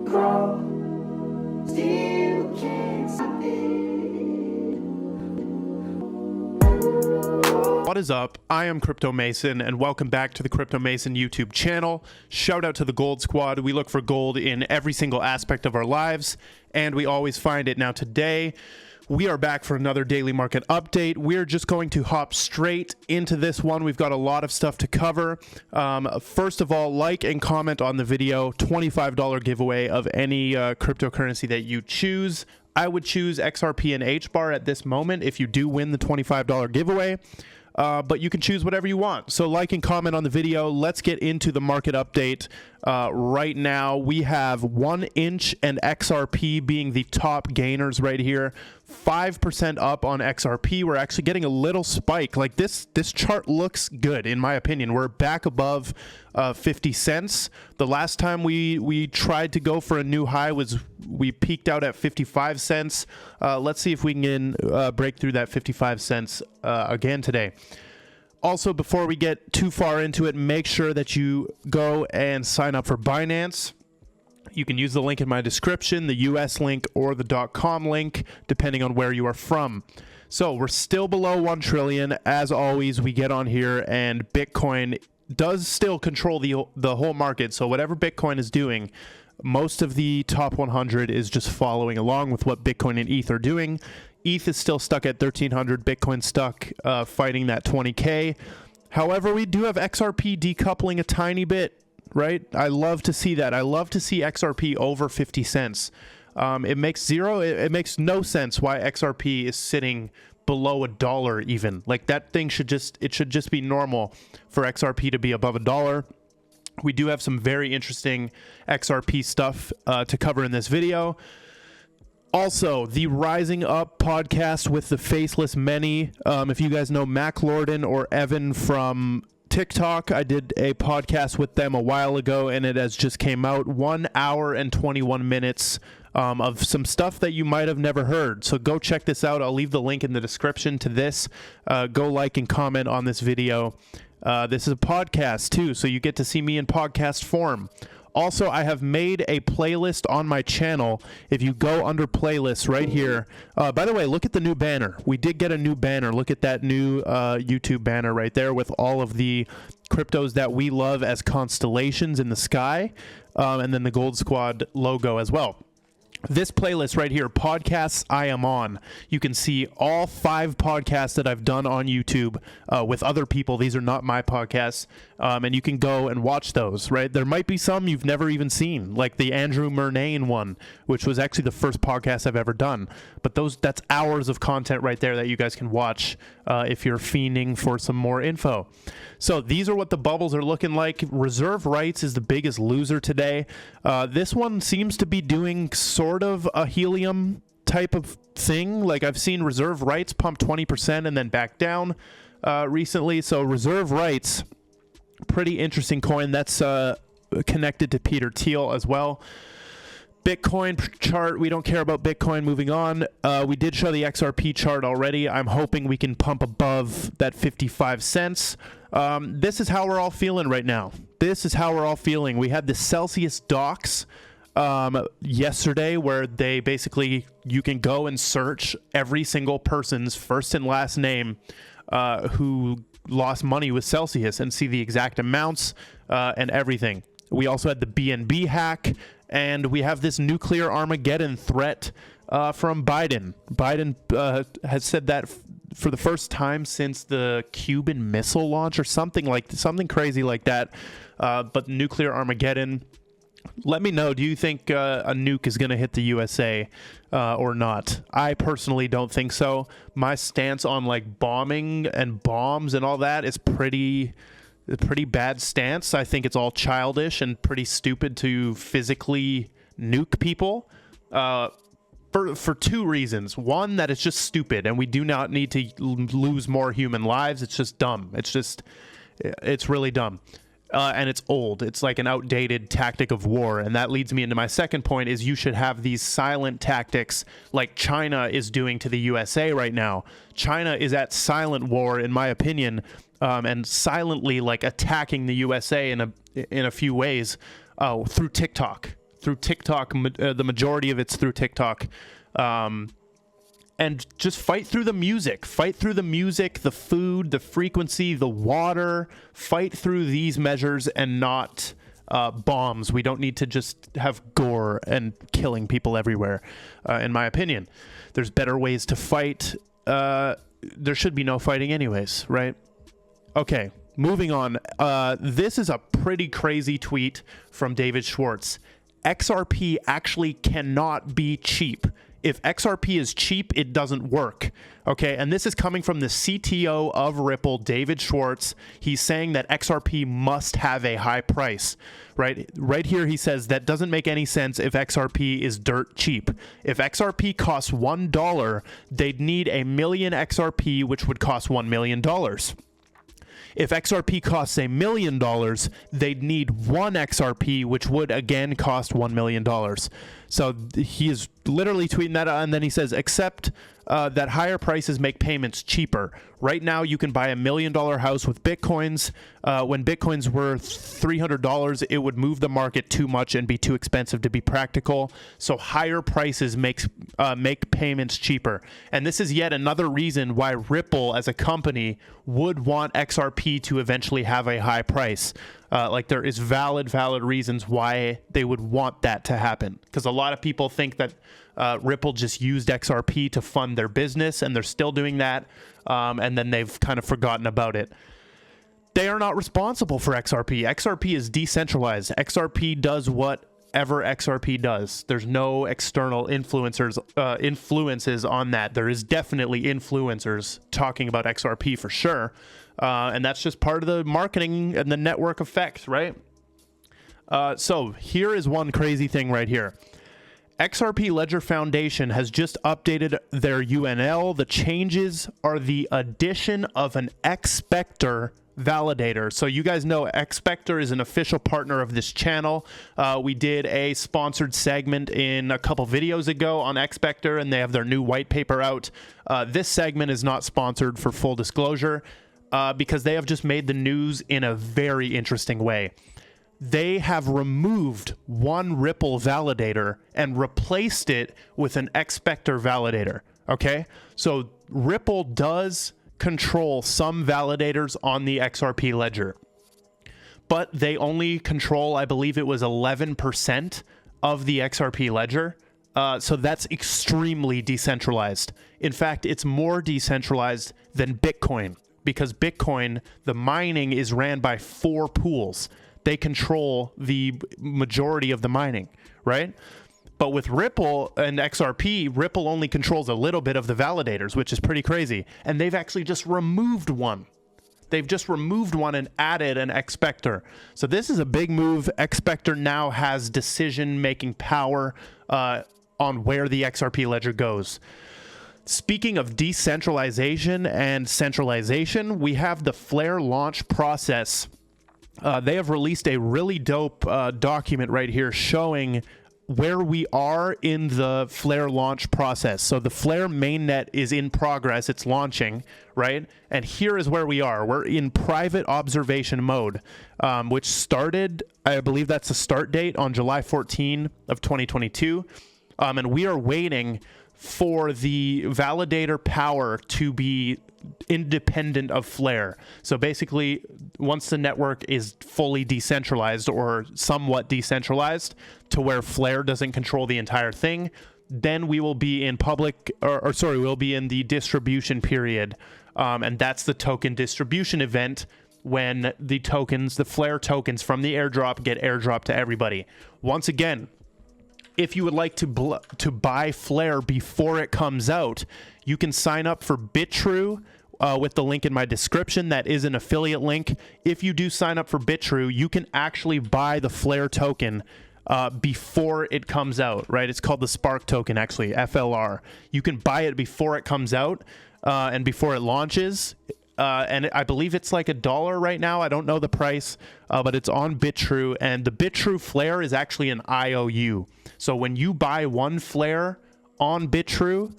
grow, still can't stop it. What is up? I am Crypto Mason, and welcome back to the Crypto Mason YouTube channel. Shout out to the Gold Squad. We look for gold in every single aspect of our lives, and we always find it. Now today, we are back for another daily market update. We're just going to hop straight into this one. We've got a lot of stuff to cover. First of all, like and comment on the video. $25 giveaway of any cryptocurrency that you choose. I would choose XRP and HBAR at this moment if you do win the $25 giveaway. But you can choose whatever you want. So like and comment on the video. Let's get into the market update. Right now, we have 1inch and XRP being the top gainers right here. 5% up on XRP. We're actually getting a little spike. Like this chart looks good, in my opinion. We're back above 50 cents. The last time we tried to go for a new high was we peaked out at 55 cents. Let's see if we can break through that 55 cents again today. Also, before we get too far into it, make sure that you go and sign up for Binance. You can use the link in my description, the US link or the .com link, depending on where you are from. So we're still below 1 trillion. As always, we get on here and Bitcoin does still control the whole market. So whatever Bitcoin is doing, most of the top 100 is just following along with what Bitcoin and ETH are doing. ETH is still stuck at 1,300. Bitcoin stuck fighting that 20K. However, we do have XRP decoupling a tiny bit, right? I love to see that. I love to see XRP over 50 cents. It makes no sense why XRP is sitting below $1 even. Like that thing should just be normal for XRP to be above $1. We do have some very interesting XRP stuff to cover in this video. Also, the Rising Up podcast with the faceless many. If you guys know Mac Lorden or Evan from TikTok, I did a podcast with them a while ago, and it has just came out. 1 hour and 21 minutes of some stuff that you might have never heard. So go check this out. I'll leave the link in the description to this. Go like and comment on this video. This is a podcast too, so you get to see me in podcast form. Also, I have made a playlist on my channel. If you go under playlists right here, by the way, look at the new banner. We did get a new banner. Look at that new YouTube banner right there with all of the cryptos that we love as constellations in the sky, and then the Gold Squad logo as well. This playlist right here, podcasts I am on, you can see all 5 podcasts that I've done on YouTube with other people. These are not my podcasts, and you can go and watch those, right? There might be some you've never even seen, like the Andrew Murnane one, which was actually the first podcast I've ever done. But that's hours of content right there that you guys can watch if you're fiending for some more info. So these are what the bubbles are looking like. Reserve rights is the biggest loser today. This one seems to be doing sort of a helium type of thing. Like I've seen reserve rights pump 20% and then back down recently. So reserve rights, pretty interesting coin. That's connected to Peter Thiel as well. Bitcoin chart, we don't care about Bitcoin. Moving on, we did show the XRP chart already. I'm hoping we can pump above that 55 cents. This is how we're all feeling right now. This is how we're all feeling. We had the Celsius docs yesterday where they basically, you can go and search every single person's first and last name who lost money with Celsius and see the exact amounts and everything. We also had the BNB hack, and we have this nuclear Armageddon threat from Biden. Biden has said that for the first time since the Cuban Missile launch or something crazy like that. But nuclear Armageddon. Let me know, do you think a nuke is going to hit the USA or not? I personally don't think so. My stance on like bombing and bombs and all that is pretty bad stance. I think it's all childish and pretty stupid to physically nuke people for 2 reasons. One, that it's just stupid and we do not need to lose more human lives. It's just dumb. It's really dumb. And it's old. It's like an outdated tactic of war. And that leads me into my second point is you should have these silent tactics like China is doing to the USA right now. China is at silent war, in my opinion, and silently like attacking the USA in a few ways through TikTok. through TikTok. The majority of it's through TikTok. And just fight through the music. Fight through the music, the food, the frequency, the water. Fight through these measures and not bombs. We don't need to just have gore and killing people everywhere, in my opinion. There's better ways to fight. There should be no fighting anyways, right? Okay, moving on. This is a pretty crazy tweet from David Schwartz. XRP actually cannot be cheap. If XRP is cheap, it doesn't work. Okay, and this is coming from the CTO of Ripple, David Schwartz. He's saying that XRP must have a high price, right? Right here, he says that doesn't make any sense if XRP is dirt cheap. If XRP costs $1, they'd need 1 million XRP, which would cost $1 million. If XRP costs $1 million, they'd need 1 XRP, which would again cost $1 million. So he is literally tweeting that out, and then he says, except that higher prices make payments cheaper. Right now, you can buy $1 million house with Bitcoins. When Bitcoin's worth $300, it would move the market too much and be too expensive to be practical. So higher prices make payments cheaper. And this is yet another reason why Ripple as a company would want XRP to eventually have a high price. Like there is valid reasons why they would want that to happen. Because a lot of people think that Ripple just used XRP to fund their business, and they're still doing that, and then they've kind of forgotten about it. They are not responsible for XRP. XRP is decentralized. XRP does whatever XRP does. There's no external influences on that. There is definitely influencers talking about XRP for sure, and that's just part of the marketing and the network effect, right? So here is one crazy thing right here. XRP Ledger Foundation has just updated their UNL. The changes are the addition of an Expector validator. So you guys know Expector is an official partner of this channel. We did a sponsored segment in a couple videos ago on Expector, and they have their new white paper out. This segment is not sponsored, for full disclosure, because they have just made the news in a very interesting way. They have removed one Ripple validator and replaced it with an Expector validator. Okay, so Ripple does control some validators on the XRP ledger, but they only control, I believe it was 11% of the XRP ledger. So that's extremely decentralized. In fact, it's more decentralized than Bitcoin, because Bitcoin, the mining is ran by 4 pools. They control the majority of the mining, right? But with Ripple and XRP, Ripple only controls a little bit of the validators, which is pretty crazy. And they've actually just removed one. They've just removed one and added an Expector. So this is a big move. Expector now has decision-making power on where the XRP ledger goes. Speaking of decentralization and centralization, we have the Flare launch process. They have released a really dope document right here showing where we are in the Flare launch process. So the Flare mainnet is in progress. It's launching, right? And here is where we are. We're in private observation mode, which started, I believe that's the start date, on July 14 of 2022. And we are waiting for the validator power to be independent of Flare. So basically, once the network is fully decentralized or somewhat decentralized to where Flare doesn't control the entire thing, then we will be in we'll be in the distribution period. And that's the token distribution event, when the tokens, the Flare tokens from the airdrop, get airdropped to everybody. Once again, if you would like to buy Flare before it comes out, you can sign up for Bitrue with the link in my description. That is an affiliate link. If you do sign up for Bitrue, you can actually buy the Flare token before it comes out, right? It's called the Spark token, actually, FLR. You can buy it before it comes out and before it launches. And I believe it's like $1 right now. I don't know the price, but it's on Bitrue. And the Bitrue Flare is actually an IOU. So when you buy one Flare on Bitrue,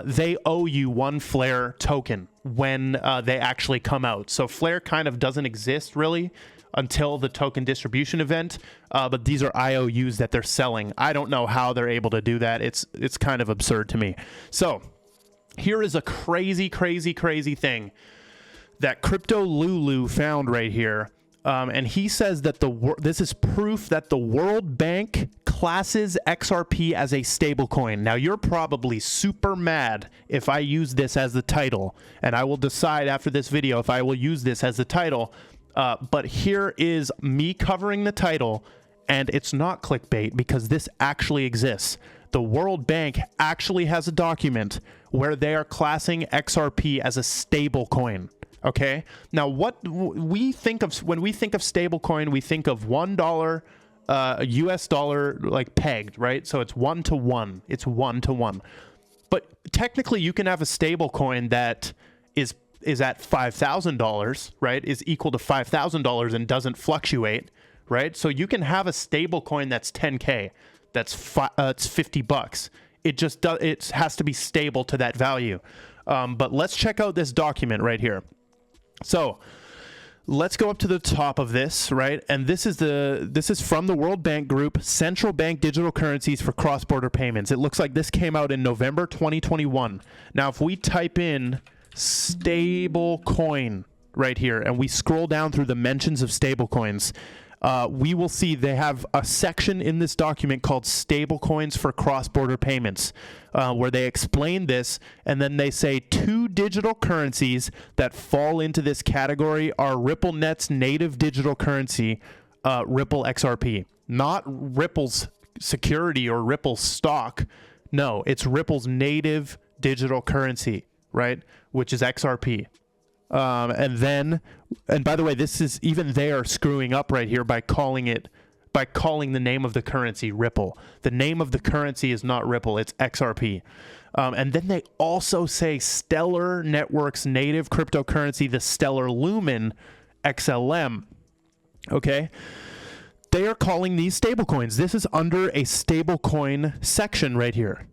they owe you one Flare token when they actually come out. So Flare kind of doesn't exist really until the token distribution event. But these are IOUs that they're selling. I don't know how they're able to do that. It's kind of absurd to me. So here is a crazy thing that Crypto Lulu found right here. And he says that this is proof that the World Bank classes XRP as a stablecoin. Now, you're probably super mad if I use this as the title, and I will decide after this video if I will use this as the title. But here is me covering the title, and it's not clickbait because this actually exists. The World Bank actually has a document where they are classing XRP as a stablecoin. Okay. Now, what we think of when we think of stablecoin, we think of $1 US dollar like pegged, right? So it's 1-to-1. It's 1-to-1. But technically, you can have a stablecoin that is at $5,000, right? Is equal to $5,000 and doesn't fluctuate, right? So you can have a stablecoin that's 10K, that's it's $50. It has to be stable to that value. But let's check out this document right here. So let's go up to the top of this, right? And this is from the World Bank Group, Central Bank Digital Currencies for Cross-Border Payments. It looks like this came out in November 2021. Now, if we type in stable coin right here and we scroll down through the mentions of stable coins, we will see they have a section in this document called stablecoins for cross-border payments, where they explain this, and then they say 2 digital currencies that fall into this category are RippleNet's native digital currency, Ripple XRP. Not Ripple's security or Ripple's stock. No, it's Ripple's native digital currency, right? Which is XRP. And by the way, this is even they are screwing up right here by calling the name of the currency Ripple. The name of the currency is not Ripple, it's XRP. And then they also say Stellar Networks native cryptocurrency, the Stellar Lumen XLM. Okay. They are calling these stablecoins. This is under a stablecoin section right here.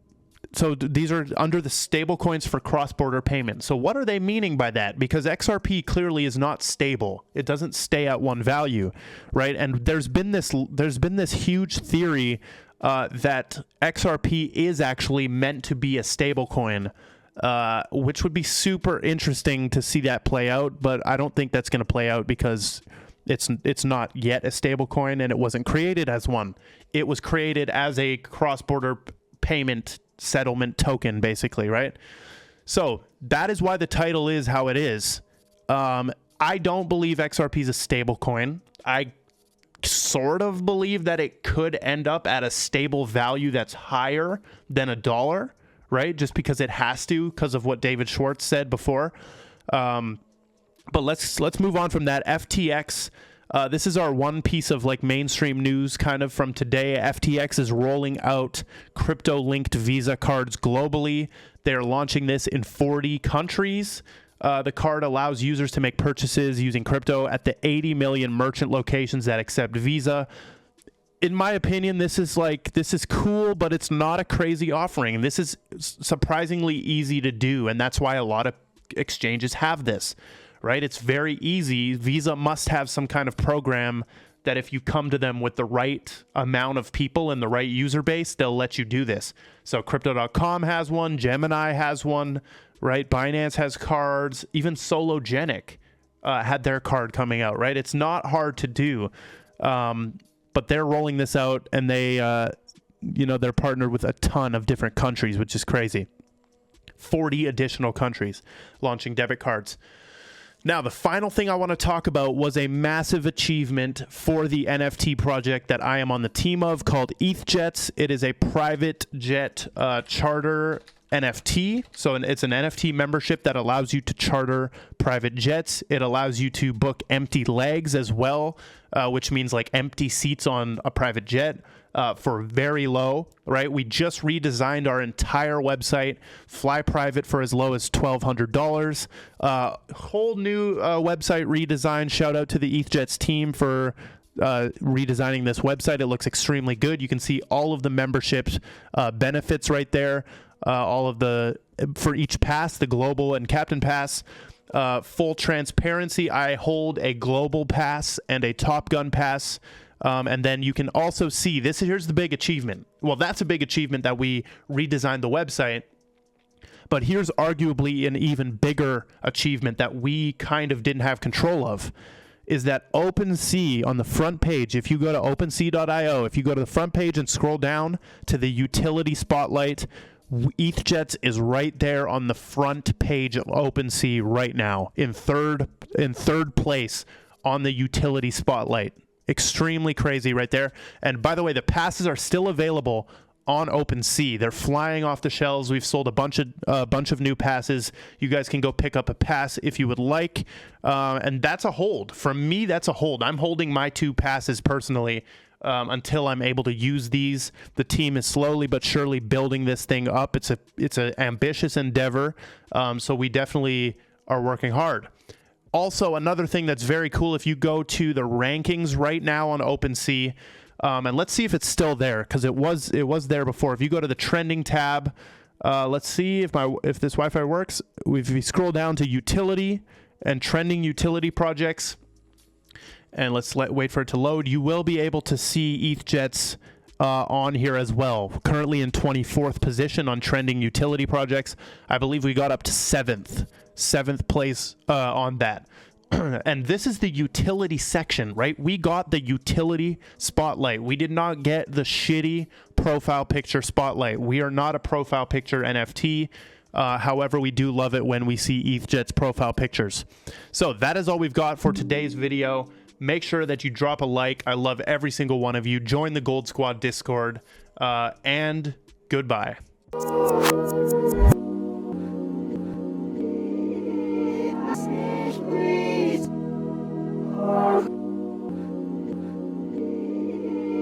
So these are under the stablecoins for cross-border payments. So what are they meaning by that? Because XRP clearly is not stable. It doesn't stay at one value, right? And there's been this huge theory that XRP is actually meant to be a stablecoin, which would be super interesting to see that play out. But I don't think that's going to play out because it's not yet a stablecoin and it wasn't created as one. It was created as a cross-border payment settlement token, basically, right? So that is why the title is how it is. I don't believe XRP is a stable coin. I sort of believe that it could end up at a stable value that's higher than $1, right? Just because it has to, because of what David Schwartz said before. But let's move on from that. FTX. This is our one piece of like mainstream news kind of from today. FTX is rolling out crypto-linked Visa cards globally. They're launching this in 40 countries. The card allows users to make purchases using crypto at the 80 million merchant locations that accept Visa. In my opinion, this is cool, but it's not a crazy offering. This is surprisingly easy to do, and that's why a lot of exchanges have this. Right? It's very easy. Visa must have some kind of program that if you come to them with the right amount of people and the right user base, they'll let you do this. So Crypto.com has one, Gemini has one, right? Binance has cards, even Sologenic had their card coming out, right? It's not hard to do, but they're rolling this out and they're partnered with a ton of different countries, which is crazy. 40 additional countries launching debit cards. Now, the final thing I want to talk about was a massive achievement for the NFT project that I am on the team of called EthJets. It is a private jet charter NFT. So it's an NFT membership that allows you to charter private jets. It allows you to book empty legs as well, which means like empty seats on a private jet. For very low, right? We just redesigned our entire website, fly private for as low as $1,200. Whole new website redesign. Shout out to the EthJets team for redesigning this website. It looks extremely good. You can see all of the memberships benefits right there. All of the for each pass, the global and captain pass. Full transparency, I hold a global pass and a Top Gun pass. And then you can also see this. Here's the big achievement. Well, that's a big achievement that we redesigned the website. But here's arguably an even bigger achievement that we kind of didn't have control of, is that OpenSea on the front page, if you go to OpenSea.io, if you go to the front page and scroll down to the utility spotlight, EthJets is right there on the front page of OpenSea right now in third place on the utility spotlight. Extremely crazy right there. And by the way, the passes are still available on OpenSea. They're flying off the shelves. We've sold a bunch of new passes. You guys can go pick up a pass if you would like. And that's a hold. For me, that's a hold. I'm holding my 2 passes personally until I'm able to use these. The team is slowly but surely building this thing up. It's an ambitious endeavor. So we definitely are working hard. Also, another thing that's very cool, if you go to the rankings right now on OpenSea, and let's see if it's still there, because it was there before. If you go to the trending tab, let's see if this Wi-Fi works. If we scroll down to utility and trending utility projects, and let's wait for it to load, you will be able to see EthJets on here as well. Currently in 24th position on trending utility projects. I believe we got up to 7th place on that. And this is the utility section, right? We got the utility spotlight. We did not get the shitty profile picture spotlight. We are not a profile picture NFT. However, we do love it when we see EthJets profile pictures. So that is all we've got for today's video. Make sure that you drop a like. I love every single one of you. Join the Gold Squad Discord, and goodbye.